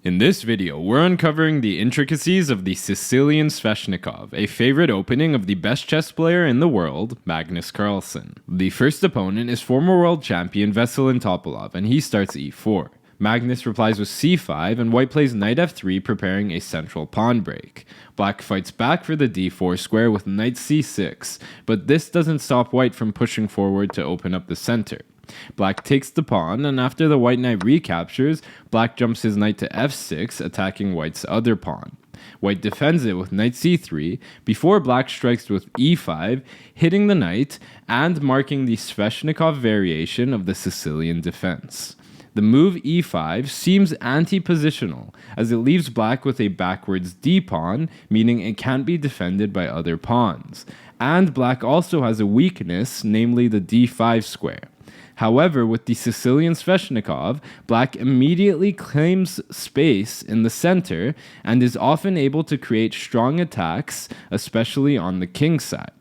In this video, we're uncovering the intricacies of the Sicilian Sveshnikov, a favorite opening of the best chess player in the world, Magnus Carlsen. The first opponent is former world champion Veselin Topalov, and he starts e4. Magnus replies with c5, and white plays knight f3, preparing a central pawn break. Black fights back for the d4 square with knight c6, but this doesn't stop white from pushing forward to open up the center. Black takes the pawn, and after the white knight recaptures, black jumps his knight to f6, attacking white's other pawn. White defends it with knight c3, before black strikes with e5, hitting the knight and marking the Sveshnikov variation of the Sicilian defense. The move e5 seems anti-positional, as it leaves black with a backwards d-pawn, meaning it can't be defended by other pawns. And black also has a weakness, namely the d5 square. However, with the Sicilian Sveshnikov, black immediately claims space in the center and is often able to create strong attacks, especially on the king side.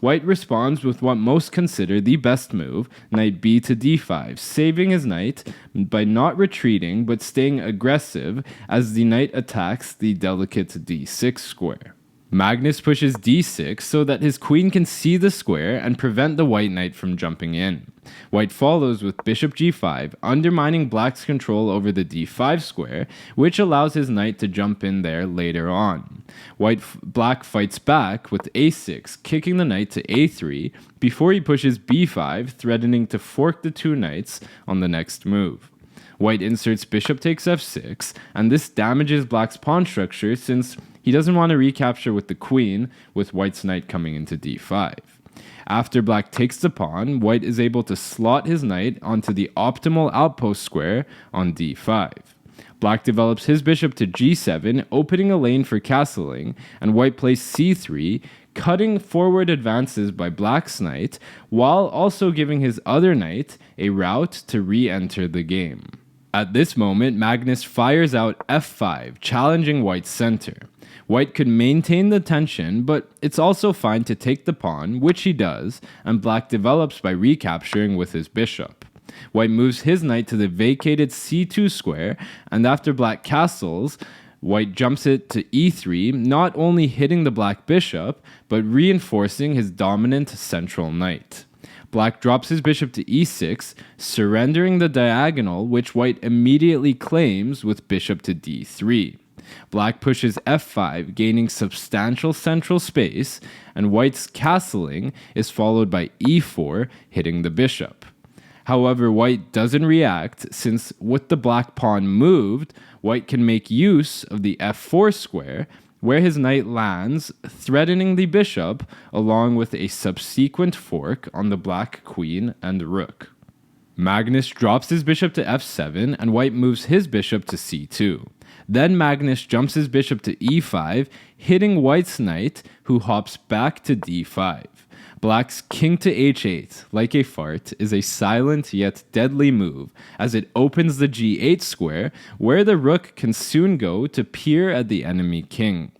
White responds with what most consider the best move, knight b to d5, saving his knight by not retreating but staying aggressive as the knight attacks the delicate d6 square. Magnus pushes d6 so that his queen can see the square and prevent the white knight from jumping in. White follows with bishop g5, undermining black's control over the d5 square, which allows his knight to jump in there later on. Black fights back with a6, kicking the knight to a3, before he pushes b5, threatening to fork the two knights on the next move. White inserts bishop takes f6, and this damages black's pawn structure since he doesn't want to recapture with the queen, with white's knight coming into d5. After black takes the pawn, white is able to slot his knight onto the optimal outpost square on d5. Black develops his bishop to g7, opening a lane for castling, and white plays c3, cutting forward advances by black's knight, while also giving his other knight a route to re-enter the game. At this moment, Magnus fires out f5, challenging white's center. White could maintain the tension, but it's also fine to take the pawn, which he does, and black develops by recapturing with his bishop. White moves his knight to the vacated c2 square, and after black castles, white jumps it to e3, not only hitting the black bishop, but reinforcing his dominant central knight. Black drops his bishop to e6, surrendering the diagonal, which white immediately claims with bishop to d3. Black pushes f5, gaining substantial central space, and white's castling is followed by e4, hitting the bishop. However, white doesn't react, since with the black pawn moved, white can make use of the f4 square, where his knight lands, threatening the bishop, along with a subsequent fork on the black queen and rook. Magnus drops his bishop to f7, and white moves his bishop to c2. Then Magnus jumps his bishop to e5, hitting white's knight, who hops back to d5. Black's king to h8, like a fart, is a silent yet deadly move, as it opens the g8 square, where the rook can soon go to peer at the enemy king.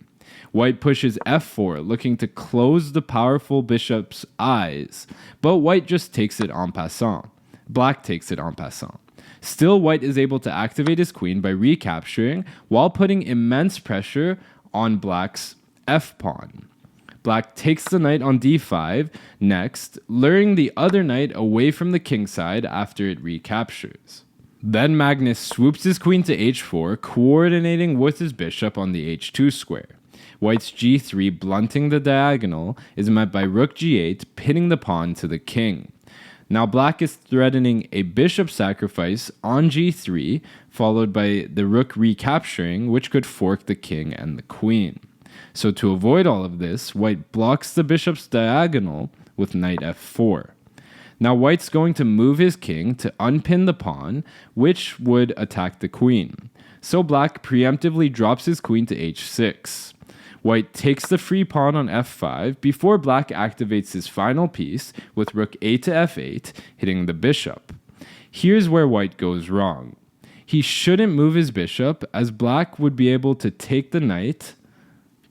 White pushes f4, looking to close the powerful bishop's eyes, but white just takes it en passant. Black takes it en passant. Still, white is able to activate his queen by recapturing, while putting immense pressure on black's f-pawn. Black takes the knight on d5 next, luring the other knight away from the king side after it recaptures. Then Magnus swoops his queen to h4, coordinating with his bishop on the h2 square. White's g3, blunting the diagonal, is met by rook g8, pinning the pawn to the king. Now black is threatening a bishop sacrifice on g3, followed by the rook recapturing, which could fork the king and the queen. So to avoid all of this, white blocks the bishop's diagonal with knight f4. Now white's going to move his king to unpin the pawn, which would attack the queen. So black preemptively drops his queen to h6. White takes the free pawn on f5 before black activates his final piece with rook a to f8, hitting the bishop. Here's where white goes wrong. He shouldn't move his bishop, as black would be able to take the knight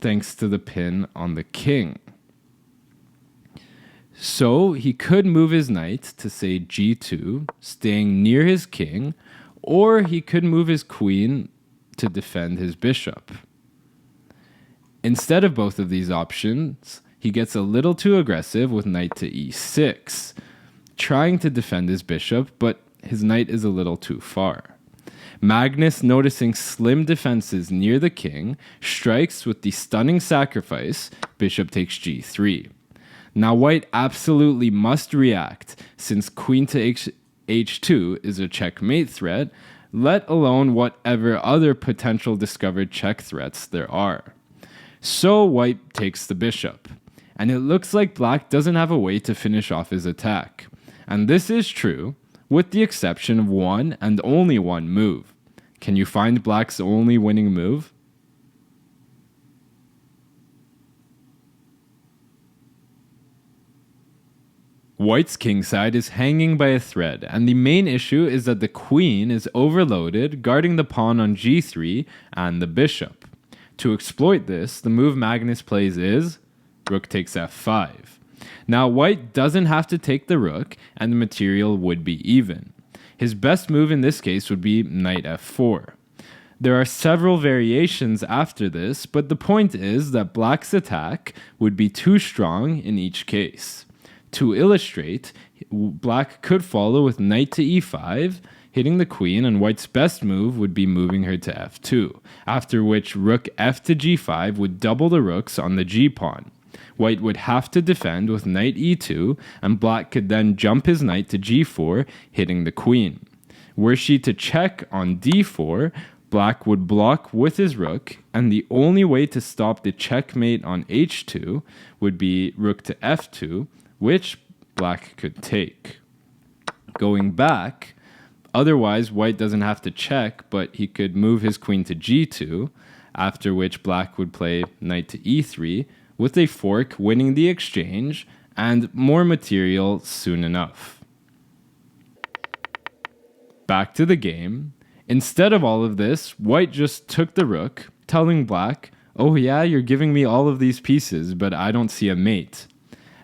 thanks to the pin on the king. So he could move his knight to say g2, staying near his king, or he could move his queen to defend his bishop. Instead of both of these options, he gets a little too aggressive with knight to e6, trying to defend his bishop, but his knight is a little too far. Magnus, noticing slim defenses near the king, strikes with the stunning sacrifice, bishop takes g3. Now white absolutely must react, since queen to h2 is a checkmate threat, let alone whatever other potential discovered check threats there are. So white takes the bishop, and it looks like black doesn't have a way to finish off his attack. And this is true, with the exception of one and only one move. Can you find black's only winning move? White's kingside is hanging by a thread, and the main issue is that the queen is overloaded, guarding the pawn on g3 and the bishop. To exploit this, the move Magnus plays is rook takes f5. Now white doesn't have to take the rook, and the material would be even. His best move in this case would be knight f4. There are several variations after this, but the point is that black's attack would be too strong in each case. To illustrate, black could follow with knight to e5, hitting the queen, and white's best move would be moving her to f2, after which rook f to g5 would double the rooks on the g-pawn. White would have to defend with knight e2, and black could then jump his knight to g4, hitting the queen. Were she to check on d4, black would block with his rook, and the only way to stop the checkmate on h2 would be rook to f2, which black could take. Going back, otherwise white doesn't have to check, but he could move his queen to g2, after which black would play knight to e3, with a fork winning the exchange, and more material soon enough. Back to the game. Instead of all of this, white just took the rook, telling black, "Oh yeah, you're giving me all of these pieces, but I don't see a mate."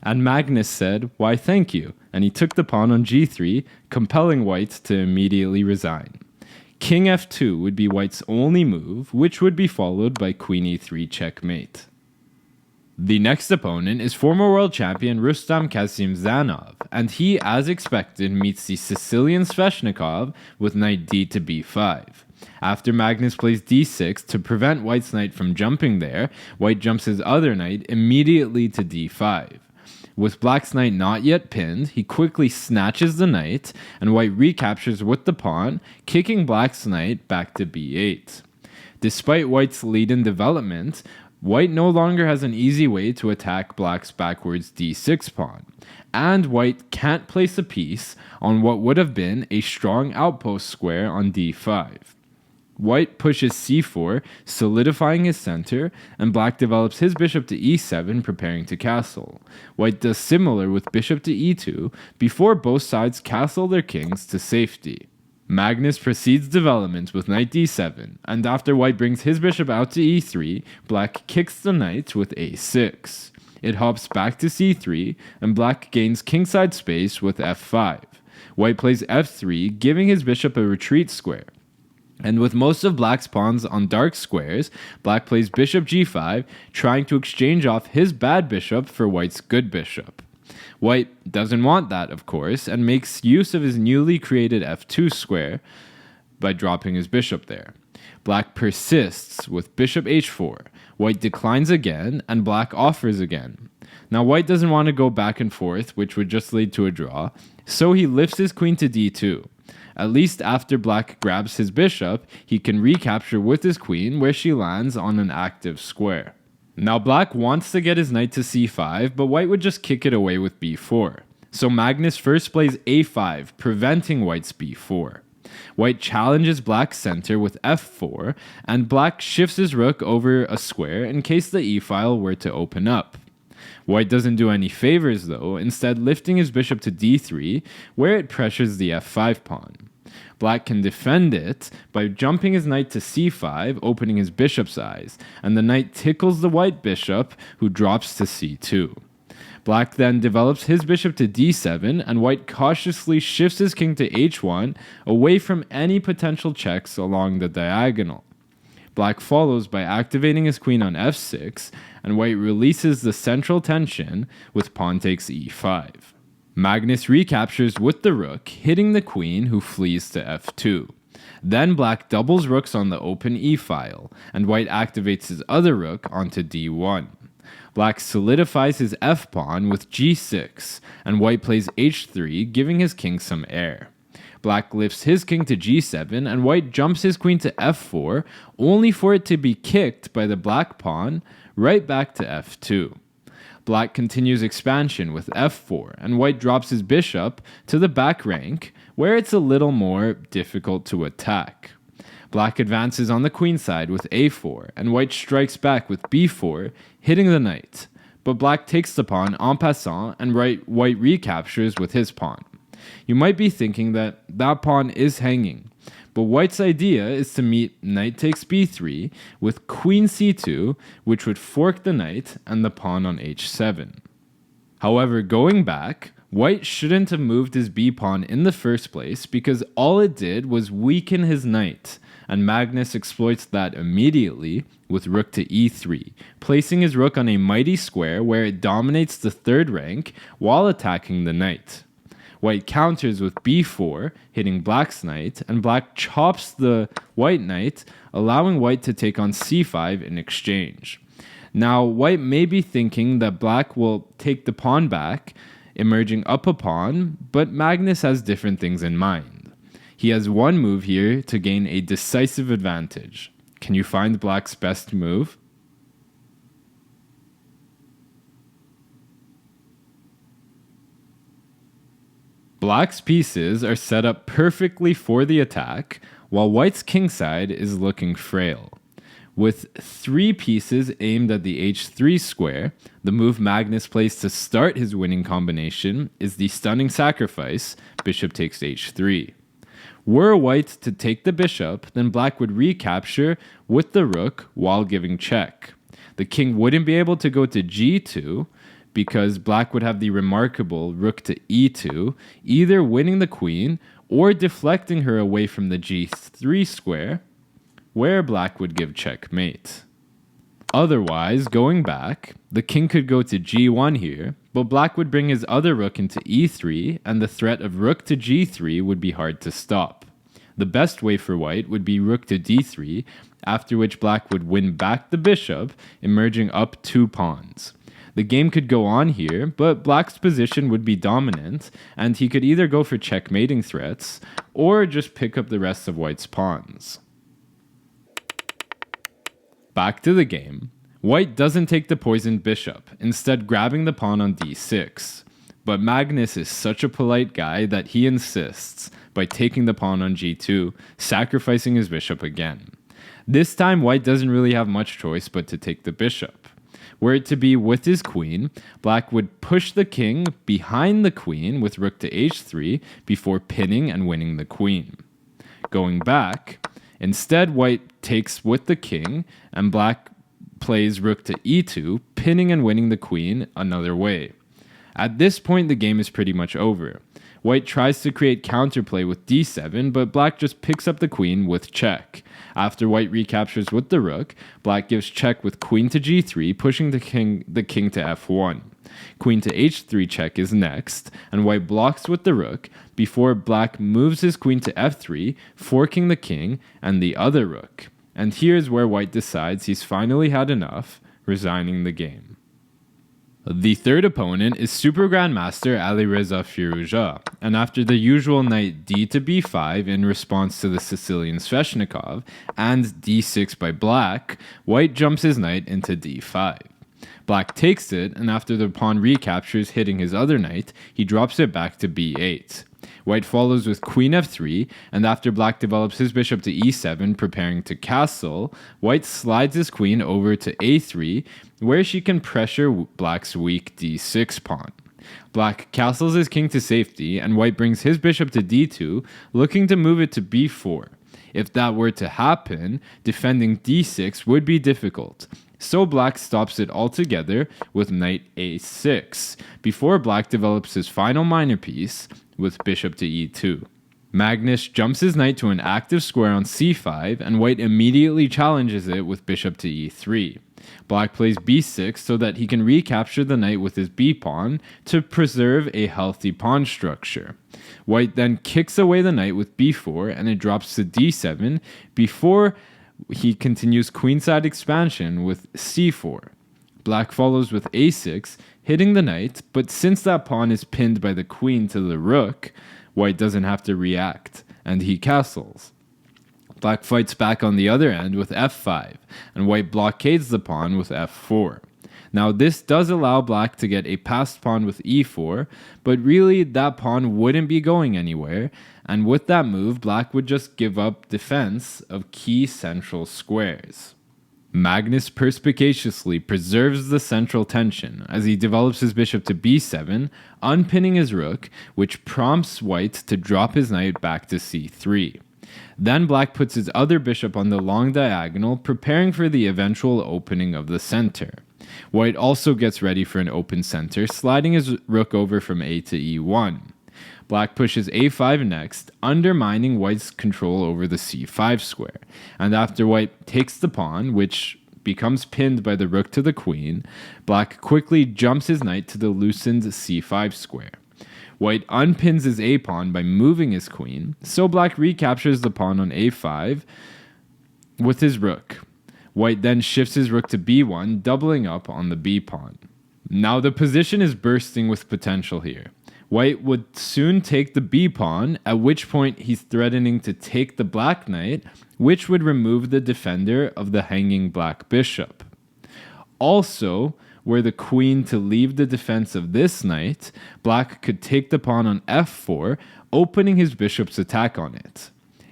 And Magnus said, "Why thank you," and he took the pawn on g3, compelling white to immediately resign. King f2 would be white's only move, which would be followed by queen e3 checkmate. The next opponent is former world champion Rustam Kasimdzhanov, and he, as expected, meets the Sicilian Sveshnikov with knight d to b5. After Magnus plays d6 to prevent white's knight from jumping there, white jumps his other knight immediately to d5. With black's knight not yet pinned, he quickly snatches the knight, and white recaptures with the pawn, kicking black's knight back to b8. Despite white's lead in development, white no longer has an easy way to attack black's backwards d6 pawn, and white can't place a piece on what would have been a strong outpost square on d5. White pushes c4, solidifying his center, and black develops his bishop to e7, preparing to castle. White does similar with bishop to e2, before both sides castle their kings to safety. Magnus proceeds development with knight d7, and after white brings his bishop out to e3, black kicks the knight with a6. It hops back to c3, and black gains kingside space with f5. White plays f3, giving his bishop a retreat square. And with most of black's pawns on dark squares, black plays bishop g5, trying to exchange off his bad bishop for white's good bishop. White doesn't want that, of course, and makes use of his newly created f2 square by dropping his bishop there. Black persists with bishop h4. White declines again, and black offers again. Now white doesn't want to go back and forth, which would just lead to a draw, so he lifts his queen to d2. At least after black grabs his bishop, he can recapture with his queen, where she lands on an active square. Now black wants to get his knight to c5, but white would just kick it away with b4. So Magnus first plays a5, preventing white's b4. White challenges black's center with f4, and black shifts his rook over a square in case the e-file were to open up. White doesn't do any favors though, instead lifting his bishop to d3, where it pressures the f5 pawn. Black can defend it by jumping his knight to c5, opening his bishop's eyes, and the knight tickles the white bishop, who drops to c2. Black then develops his bishop to d7, and white cautiously shifts his king to h1, away from any potential checks along the diagonal. Black follows by activating his queen on f6, and white releases the central tension with pawn takes e5. Magnus recaptures with the rook, hitting the queen, who flees to f2. Then black doubles rooks on the open e-file, and white activates his other rook onto d1. Black solidifies his f-pawn with g6, and white plays h3, giving his king some air. Black lifts his king to g7, and white jumps his queen to f4, only for it to be kicked by the black pawn right back to f2. Black continues expansion with f4, and white drops his bishop to the back rank, where it's a little more difficult to attack. Black advances on the queen side with a4, and white strikes back with b4, hitting the knight. But black takes the pawn en passant, and white recaptures with his pawn. You might be thinking that pawn is hanging, but white's idea is to meet knight takes b3 with queen c2, which would fork the knight and the pawn on h7. However, going back, white shouldn't have moved his b-pawn in the first place because all it did was weaken his knight, and Magnus exploits that immediately with rook to e3, placing his rook on a mighty square where it dominates the third rank while attacking the knight. White counters with b4, hitting black's knight, and black chops the white knight, allowing white to take on c5 in exchange. Now, white may be thinking that black will take the pawn back, emerging up a pawn, but Magnus has different things in mind. He has one move here to gain a decisive advantage. Can you find black's best move? Black's pieces are set up perfectly for the attack, while white's kingside is looking frail. With 3 pieces aimed at the h3 square, the move Magnus plays to start his winning combination is the stunning sacrifice, bishop takes h3. Were white to take the bishop, then black would recapture with the rook while giving check. The king wouldn't be able to go to g2, because black would have the remarkable rook to e2, either winning the queen or deflecting her away from the g3 square, where black would give checkmate. Otherwise, going back, the king could go to g1 here, but black would bring his other rook into e3, and the threat of rook to g3 would be hard to stop. The best way for white would be rook to d3, after which black would win back the bishop, emerging up 2 pawns. The game could go on here, but black's position would be dominant, and he could either go for checkmating threats, or just pick up the rest of white's pawns. Back to the game, white doesn't take the poisoned bishop, instead grabbing the pawn on d6. But Magnus is such a polite guy that he insists by taking the pawn on g2, sacrificing his bishop again. This time white doesn't really have much choice but to take the bishop. Were it to be with his queen, black would push the king behind the queen with rook to h3 before pinning and winning the queen. Going back, instead white takes with the king, and black plays rook to e2, pinning and winning the queen another way. At this point, the game is pretty much over. White tries to create counterplay with d7, but black just picks up the queen with check. After white recaptures with the rook, black gives check with queen to g3, pushing the king to f1. Queen to h3 check is next, and white blocks with the rook before black moves his queen to f3, forking the king and the other rook. And here's where white decides he's finally had enough, resigning the game. The third opponent is Super Grandmaster Alireza Firouzja, and after the usual knight d to b5 in response to the Sicilian Sveshnikov and d6 by black, white jumps his knight into d5. Black takes it, and after the pawn recaptures hitting his other knight, he drops it back to b8. White follows with queen f3, and after black develops his bishop to e7, preparing to castle, white slides his queen over to a3, where she can pressure black's weak d6 pawn. Black castles his king to safety, and white brings his bishop to d2, looking to move it to b4. If that were to happen, defending d6 would be difficult. So black stops it altogether with knight a6, before black develops his final minor piece with bishop to e2. Magnus jumps his knight to an active square on c5, and white immediately challenges it with bishop to e3. Black plays b6 so that he can recapture the knight with his b-pawn to preserve a healthy pawn structure. White then kicks away the knight with b4, and it drops to d7 before he continues queenside expansion with c4. Black follows with a6, hitting the knight, but since that pawn is pinned by the queen to the rook, white doesn't have to react, and he castles. Black fights back on the other end with f5, and white blockades the pawn with f4. Now this does allow black to get a passed pawn with e4, but really that pawn wouldn't be going anywhere, and with that move black would just give up defense of key central squares. Magnus perspicaciously preserves the central tension as he develops his bishop to b7, unpinning his rook, which prompts white to drop his knight back to c3. Then black puts his other bishop on the long diagonal, preparing for the eventual opening of the center. White also gets ready for an open center, sliding his rook over from a to e1. Black pushes a5 next, undermining white's control over the c5 square, and after white takes the pawn, which becomes pinned by the rook to the queen, black quickly jumps his knight to the loosened c5 square. White unpins his a-pawn by moving his queen, so black recaptures the pawn on a5 with his rook. White then shifts his rook to b1, doubling up on the b-pawn. Now the position is bursting with potential here. White would soon take the b-pawn, at which point he's threatening to take the black knight, which would remove the defender of the hanging black bishop. Also, were the queen to leave the defense of this knight, black could take the pawn on f4, opening his bishop's attack on it.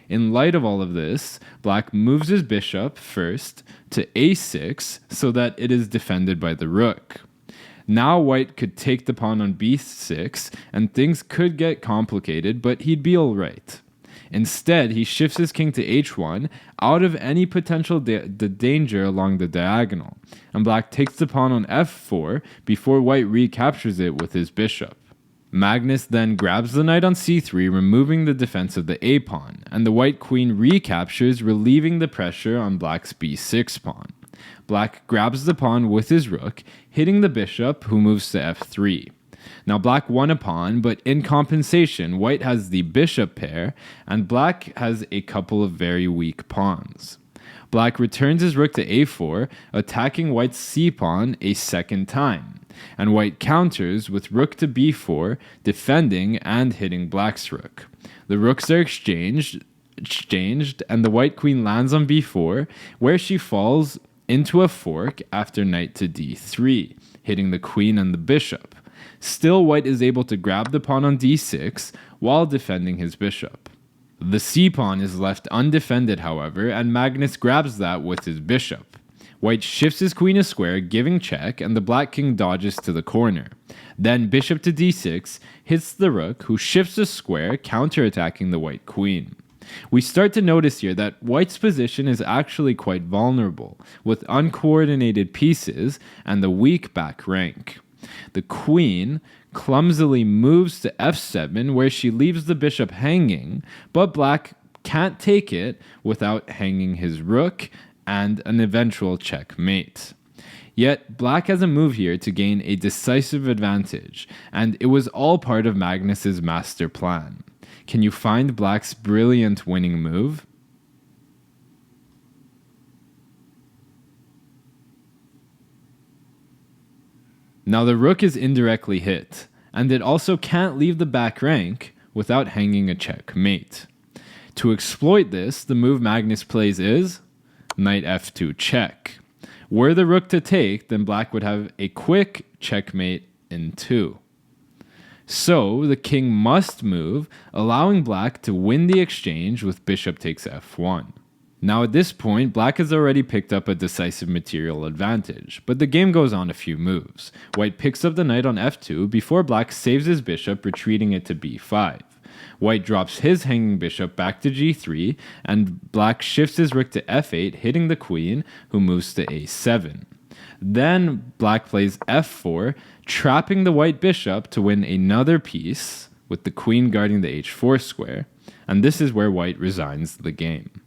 In light of all of this, black moves his bishop first to a6 so that it is defended by the rook. Now white could take the pawn on b6 and things could get complicated, but he'd be alright. Instead, he shifts his king to h1 out of any potential danger along the diagonal, and black takes the pawn on f4 before white recaptures it with his bishop. Magnus then grabs the knight on c3, removing the defense of the a-pawn, and the white queen recaptures, relieving the pressure on black's b6 pawn. Black grabs the pawn with his rook, hitting the bishop, who moves to f3. Now black won a pawn, but in compensation, white has the bishop pair, and black has a couple of very weak pawns. Black returns his rook to a4, attacking white's c-pawn a second time, and white counters with rook to b4, defending and hitting black's rook. The rooks are exchanged, and the white queen lands on b4, where she falls into a fork after knight to d3, hitting the queen and the bishop. Still, white is able to grab the pawn on d6 while defending his bishop. The c-pawn is left undefended, however, and Magnus grabs that with his bishop. White shifts his queen a square, giving check, and the black king dodges to the corner. Then bishop to d6 hits the rook, who shifts a square, counterattacking the white queen. We start to notice here that white's position is actually quite vulnerable, with uncoordinated pieces and the weak back rank. The queen clumsily moves to f7, where she leaves the bishop hanging, but black can't take it without hanging his rook and an eventual checkmate. Yet black has a move here to gain a decisive advantage, and it was all part of Magnus's master plan. Can you find black's brilliant winning move? Now the rook is indirectly hit, and it also can't leave the back rank without hanging a checkmate. To exploit this, the move Magnus plays is knight f2 check. Were the rook to take, then black would have a quick checkmate in 2. So the king must move, allowing black to win the exchange with bishop takes f1. Now at this point, black has already picked up a decisive material advantage, but the game goes on a few moves. White picks up the knight on f2 before black saves his bishop, retreating it to b5. White drops his hanging bishop back to g3, and black shifts his rook to f8, hitting the queen, who moves to a7. Then black plays f4, trapping the white bishop to win another piece, with the queen guarding the h4 square. and this is where white resigns the game.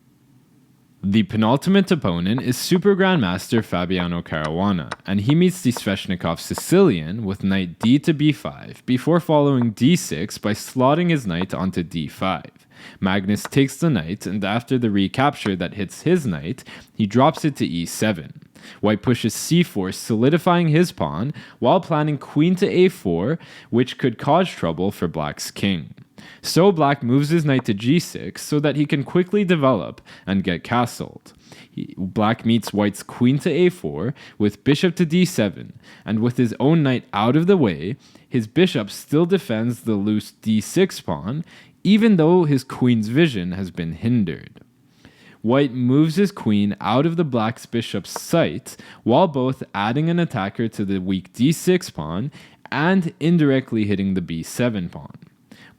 The penultimate opponent is Super Grandmaster Fabiano Caruana, and he meets the Sveshnikov Sicilian with knight d to b5, before following d6 by slotting his knight onto d5. Magnus takes the knight, and after the recapture that hits his knight, he drops it to e7. White pushes c4, solidifying his pawn, while planning queen to a4, which could cause trouble for black's king. So black moves his knight to g6 so that he can quickly develop and get castled. Black meets white's queen to a4 with bishop to d7, and with his own knight out of the way, his bishop still defends the loose d6 pawn, even though his queen's vision has been hindered. White moves his queen out of the black's bishop's sight, while both adding an attacker to the weak d6 pawn and indirectly hitting the b7 pawn.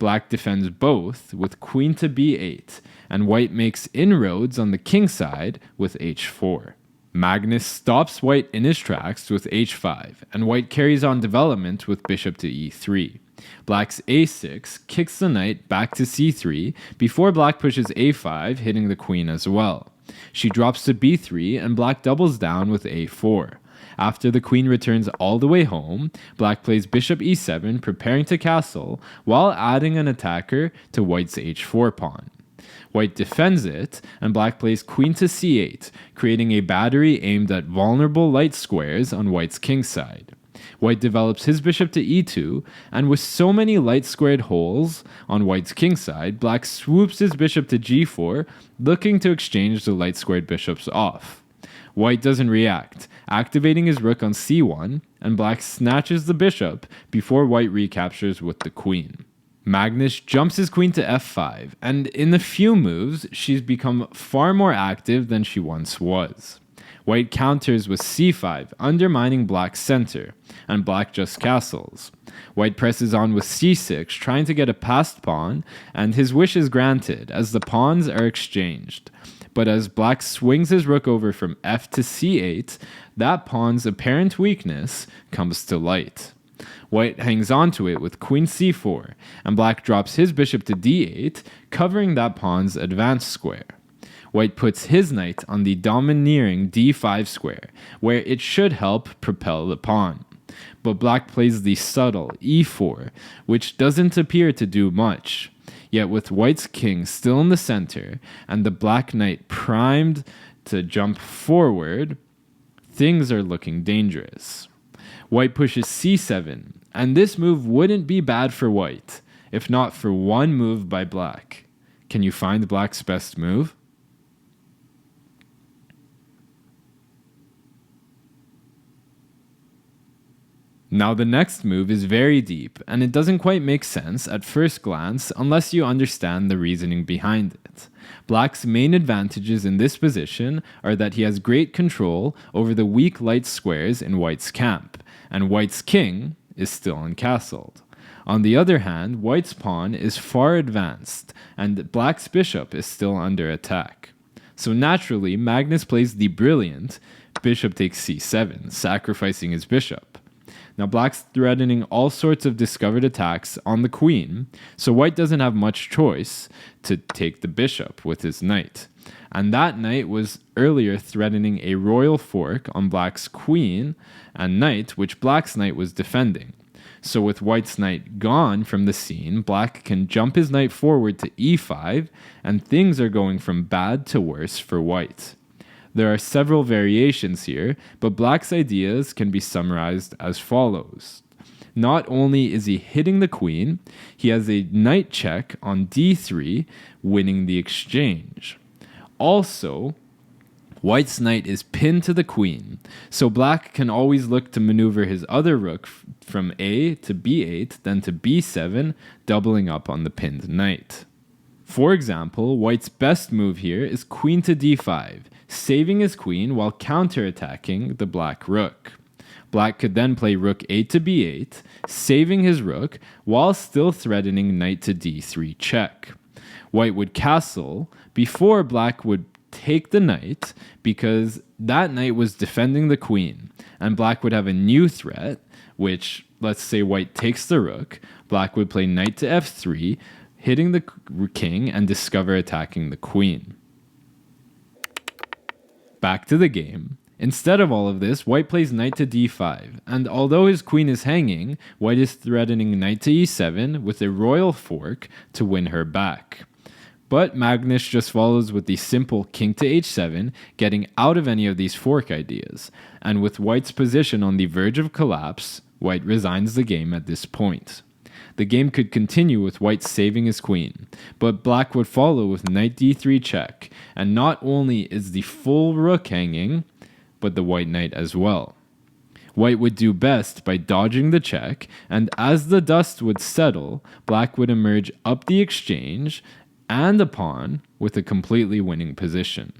Black defends both with queen to b8, and white makes inroads on the king side with h4. Magnus stops white in his tracks with h5, and white carries on development with bishop to e3. Black's a6 kicks the knight back to c3 before black pushes a5, hitting the queen as well. She drops to b3, and black doubles down with a4. After the queen returns all the way home, black plays bishop e7, preparing to castle, while adding an attacker to white's h4 pawn. White defends it, and black plays queen to c8, creating a battery aimed at vulnerable light squares on white's king side. White develops his bishop to e2, and with so many light squared holes on white's king side, black swoops his bishop to g4, looking to exchange the light squared bishops off. White doesn't react, activating his rook on c1, and black snatches the bishop before white recaptures with the queen. Magnus jumps his queen to f5, and in a few moves, she's become far more active than she once was. White counters with c5, undermining black's center, and black just castles. White presses on with c6, trying to get a passed pawn, and his wish is granted as the pawns are exchanged. But as black swings his rook over from f to c8, that pawn's apparent weakness comes to light. White hangs onto it with queen c4, and black drops his bishop to d8, covering that pawn's advance square. White puts his knight on the domineering d5 square, where it should help propel the pawn. But black plays the subtle e4, which doesn't appear to do much. Yet with white's king still in the center, and the black knight primed to jump forward, things are looking dangerous. White pushes c7, and this move wouldn't be bad for white, if not for one move by black. Can you find black's best move? Now the next move is very deep, and it doesn't quite make sense at first glance unless you understand the reasoning behind it. Black's main advantages in this position are that he has great control over the weak light squares in white's camp, and white's king is still uncastled. On the other hand, white's pawn is far advanced, and black's bishop is still under attack. So naturally, Magnus plays the brilliant bishop takes c7, sacrificing his bishop. Now black's threatening all sorts of discovered attacks on the queen, so white doesn't have much choice to take the bishop with his knight. And that knight was earlier threatening a royal fork on black's queen and knight, which black's knight was defending. So with white's knight gone from the scene, black can jump his knight forward to e5, and things are going from bad to worse for white. There are several variations here, but black's ideas can be summarized as follows. Not only is he hitting the queen, he has a knight check on d3, winning the exchange. Also, white's knight is pinned to the queen, so black can always look to maneuver his other rook from a to b8, then to b7, doubling up on the pinned knight. For example, white's best move here is queen to d5, saving his queen while counterattacking the black rook. Black could then play rook a to b8, saving his rook while still threatening knight to d3 check. White would castle before black would take the knight because that knight was defending the queen, and black would have a new threat, which, let's say white takes the rook, black would play knight to f3, hitting the king and discover attacking the queen. Back to the game. Instead of all of this, white plays knight to d5, and although his queen is hanging, white is threatening knight to e7 with a royal fork to win her back. But Magnus just follows with the simple king to h7, getting out of any of these fork ideas, and with white's position on the verge of collapse, white resigns the game at this point. The game could continue with white saving his queen, but black would follow with knight d3 check, and not only is the full rook hanging, but the white knight as well. White would do best by dodging the check, and as the dust would settle, black would emerge up the exchange and a pawn with a completely winning position.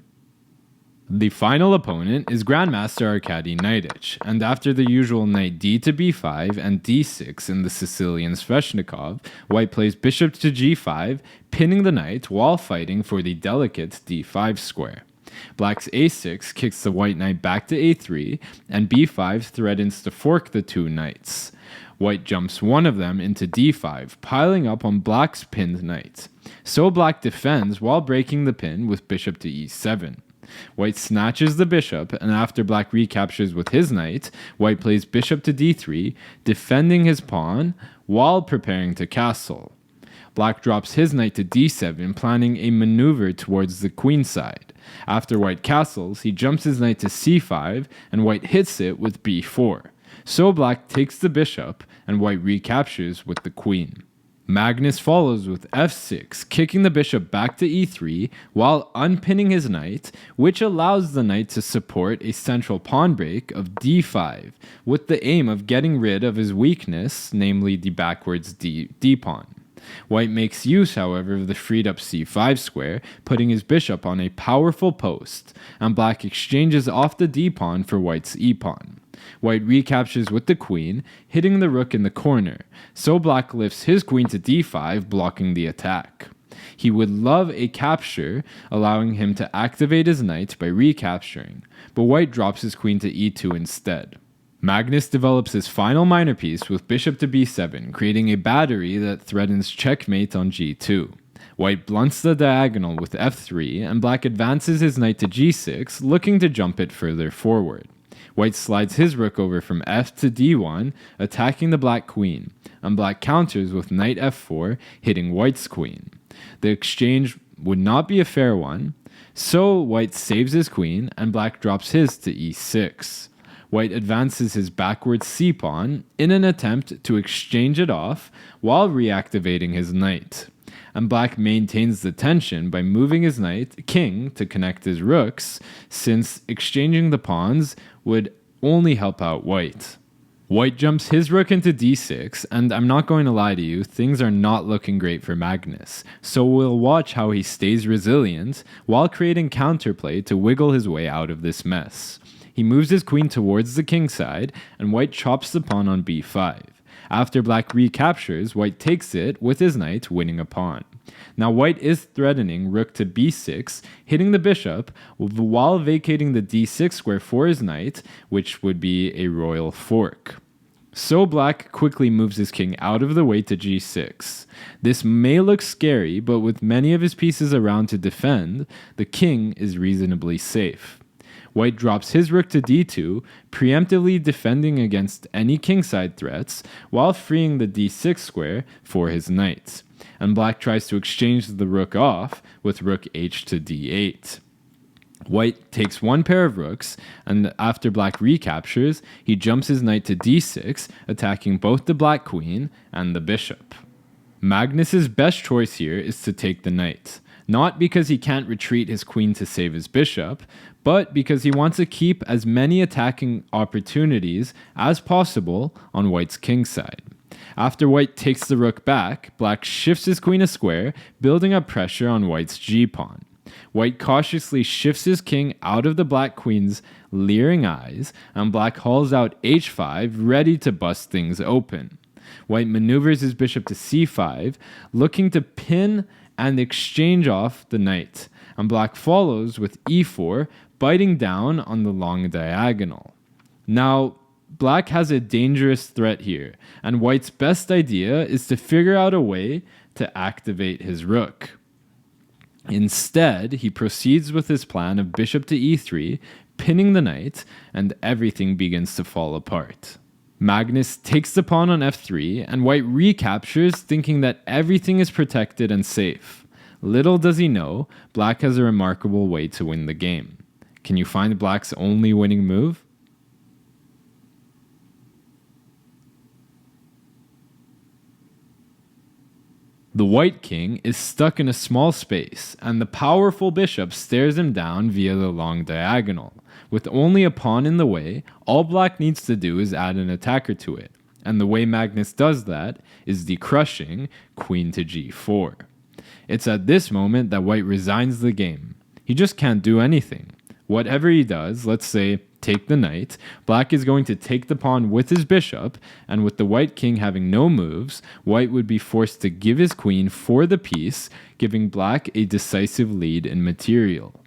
The final opponent is Grandmaster Arkady Knightage, and after the usual knight d to b5 and d6 in the Sicilian Sveshnikov, white plays bishop to g5, pinning the knight while fighting for the delicate d5 square. Black's a6 kicks the white knight back to a3, and b5 threatens to fork the two knights. White jumps one of them into d5, piling up on black's pinned knight. So black defends while breaking the pin with bishop to e7. White snatches the bishop, and after black recaptures with his knight, white plays bishop to d3, defending his pawn while preparing to castle. Black drops his knight to d7, planning a maneuver towards the queen side. After white castles, he jumps his knight to c5, and white hits it with b4. So black takes the bishop, and white recaptures with the queen. Magnus follows with f6, kicking the bishop back to e3 while unpinning his knight, which allows the knight to support a central pawn break of d5, with the aim of getting rid of his weakness, namely the backwards d-pawn. White makes use, however, of the freed up c5 square, putting his bishop on a powerful post, and black exchanges off the d-pawn for white's e-pawn. White recaptures with the queen, hitting the rook in the corner, so black lifts his queen to d5, blocking the attack. He would love a capture, allowing him to activate his knight by recapturing, but white drops his queen to e2 instead. Magnus develops his final minor piece with bishop to b7, creating a battery that threatens checkmate on g2. White blunts the diagonal with f3, and black advances his knight to g6, looking to jump it further forward. White slides his rook over from f to d1, attacking the black queen, and black counters with knight f4, hitting white's queen. The exchange would not be a fair one, so white saves his queen, and black drops his to e6. White advances his backward c-pawn in an attempt to exchange it off while reactivating his knight. And black maintains the tension by moving his king to connect his rooks, since exchanging the pawns would only help out white. White jumps his rook into d6, and I'm not going to lie to you, things are not looking great for Magnus, so we'll watch how he stays resilient while creating counterplay to wiggle his way out of this mess. He moves his queen towards the king side, and white chops the pawn on b5. After black recaptures, white takes it with his knight, winning a pawn. Now white is threatening rook to b6, hitting the bishop, while vacating the d6 square for his knight, which would be a royal fork. So black quickly moves his king out of the way to g6. This may look scary, but with many of his pieces around to defend, the king is reasonably safe. White drops his rook to d2, preemptively defending against any kingside threats, while freeing the d6 square for his knight. And black tries to exchange the rook off with rook h to d8. White takes one pair of rooks, and after black recaptures, he jumps his knight to d6, attacking both the black queen and the bishop. Magnus's best choice here is to take the knight, not because he can't retreat his queen to save his bishop, but because he wants to keep as many attacking opportunities as possible on white's king side. After white takes the rook back, black shifts his queen a square, building up pressure on white's g-pawn. White cautiously shifts his king out of the black queen's leering eyes, and black hauls out h5, ready to bust things open. White maneuvers his bishop to c5, looking to pin and exchange off the knight, and black follows with e4, biting down on the long diagonal. Now, black has a dangerous threat here, and white's best idea is to figure out a way to activate his rook. Instead, he proceeds with his plan of bishop to e3, pinning the knight, and everything begins to fall apart. Magnus takes the pawn on f3, and white recaptures, thinking that everything is protected and safe. Little does he know, black has a remarkable way to win the game. Can you find black's only winning move? The white king is stuck in a small space, and the powerful bishop stares him down via the long diagonal. With only a pawn in the way, all black needs to do is add an attacker to it, and the way Magnus does that is the crushing queen to g4. It's at this moment that white resigns the game. He just can't do anything. Whatever he does, let's say take the knight, black is going to take the pawn with his bishop, and with the white king having no moves, white would be forced to give his queen for the piece, giving black a decisive lead in material.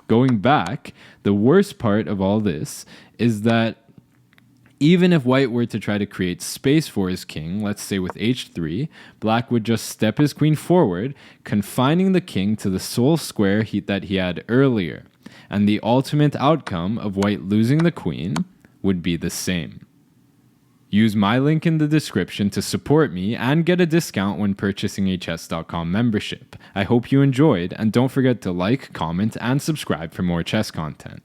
Going back, the worst part of all this is that even if white were to try to create space for his king, let's say with h3, black would just step his queen forward, confining the king to the sole square that he had earlier. And the ultimate outcome of white losing the queen would be the same. Use my link in the description to support me and get a discount when purchasing a chess.com membership. I hope you enjoyed, and don't forget to like, comment, and subscribe for more chess content.